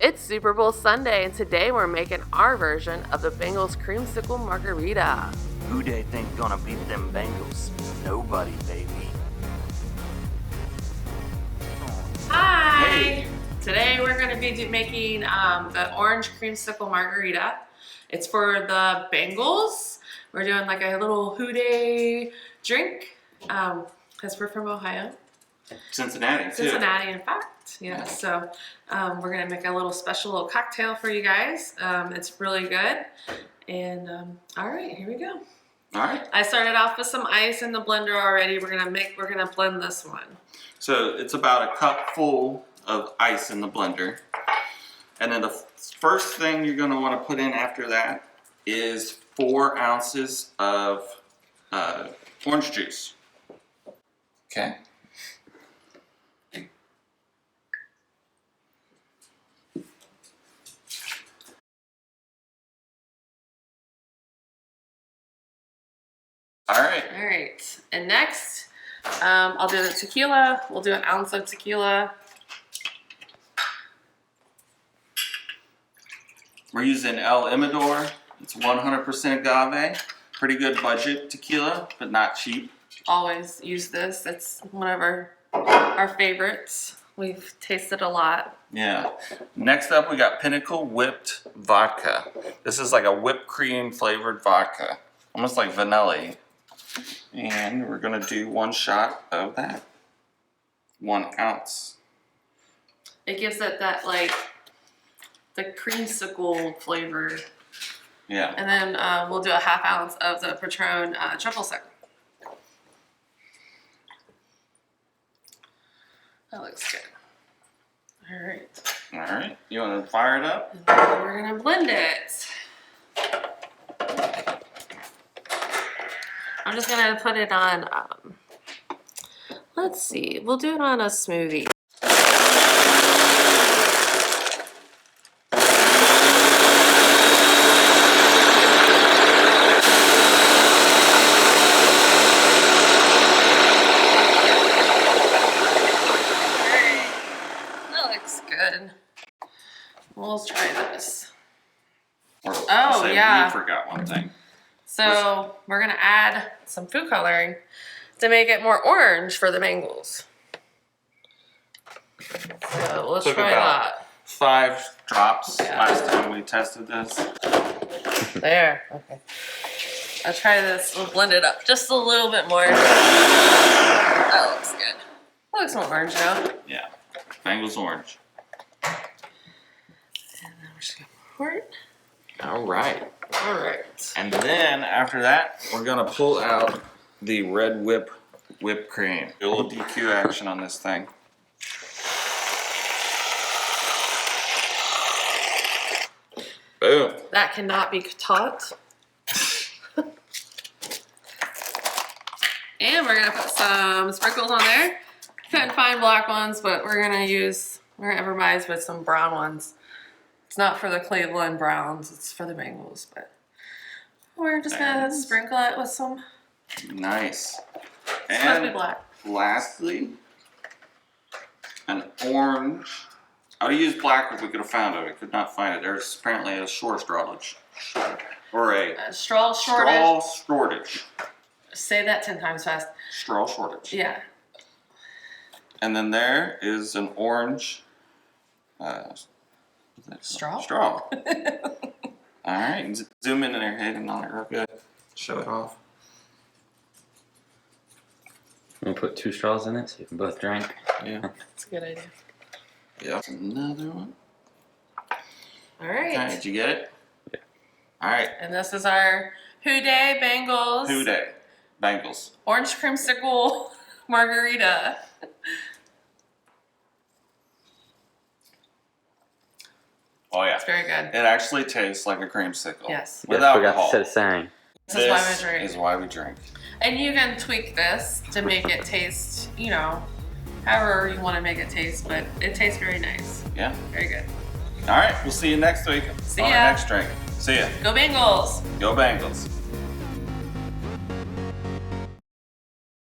It's Super Bowl Sunday, and today we're making our version of the Bengals Creamsicle Margarita. Who they think gonna beat them Bengals? Nobody, baby. Hi! Hey. Today we're going to be making the Orange Creamsicle Margarita. It's for the Bengals. We're doing like a little hoo-day drink because we're from Ohio. Cincinnati, too. Cincinnati, in fact. Yeah, so we're going to make a little special little cocktail for you guys. It's really good. And all right, here we go. All right. I started off with some ice in the blender already. We're gonna blend this one. So it's about a cup full of ice in the blender. And then the first thing you're gonna wanna put in after that is 4 ounces of orange juice. Okay. All right. All right, and next, I'll do the tequila. We'll do 1 ounce of tequila. We're using El Imador. It's 100% agave. Pretty good budget tequila, but not cheap. Always use this. It's one of our favorites. We've tasted a lot. Yeah. Next up, we got Pinnacle whipped vodka. This is like a whipped cream flavored vodka, almost like vanilla. And we're gonna do 1 shot of that. 1 ounce. It gives it that like the creamsicle flavor. Yeah. And then we'll do a 1/2 ounce of the Patron triple sec. That looks good. All right. All right. You want to fire it up? And then we're gonna blend it. I'm just gonna put it on, let's see, we'll do it on a smoothie. That looks good. We'll try this. Oh, yeah. We forgot one thing. So we're gonna add some food coloring to make it more orange for the Bengals. So let's Took try about that. 5 drops Yeah. last time we tested this. There. Okay. I'll try this. We'll blend it up just a little bit more. That looks good. That looks more orange now. Yeah. Bengals orange. And then we're just gonna pour it. All right. All right. And then after that, we're gonna pull out the red whipped cream. Do a little DQ action on this thing. Boom. That cannot be taught. And we're gonna put some sprinkles on there. Couldn't find black ones, but we're gonna improvise with some brown ones. It's not for the Cleveland Browns, it's for the Bengals, but we're just gonna sprinkle it with some. Nice. It's supposed to be And black. lastly, an orange. I would use black if we could have found it. I could not find it. There's apparently a shortage. Or a Straw shortage. straw shortage. Say that 10 times fast. Straw shortage. Yeah. And then there is an orange Straw? Straw. All right, zoom in there, Hayden, on it real good. Show it off. We'll put 2 straws in it so you can both drink. Yeah. That's a good idea. Yep. Another one. All right. Okay, did you get it? Yeah. All right. And this is our Hoo-Day Bengals. Hoo-Day Bengals. Orange Creamsicle Margarita. Oh yeah. It's very good. It actually tastes like a creamsicle. Yes. With Yeah, forgot alcohol. to set a saying. This is why we drink. is why we drink. And you can tweak this to make it taste, you know, however you want to make it taste, but it tastes very nice. Yeah. Very good. All right, we'll see you next week See on ya. our next drink. See ya. Go Bengals! Go Bengals.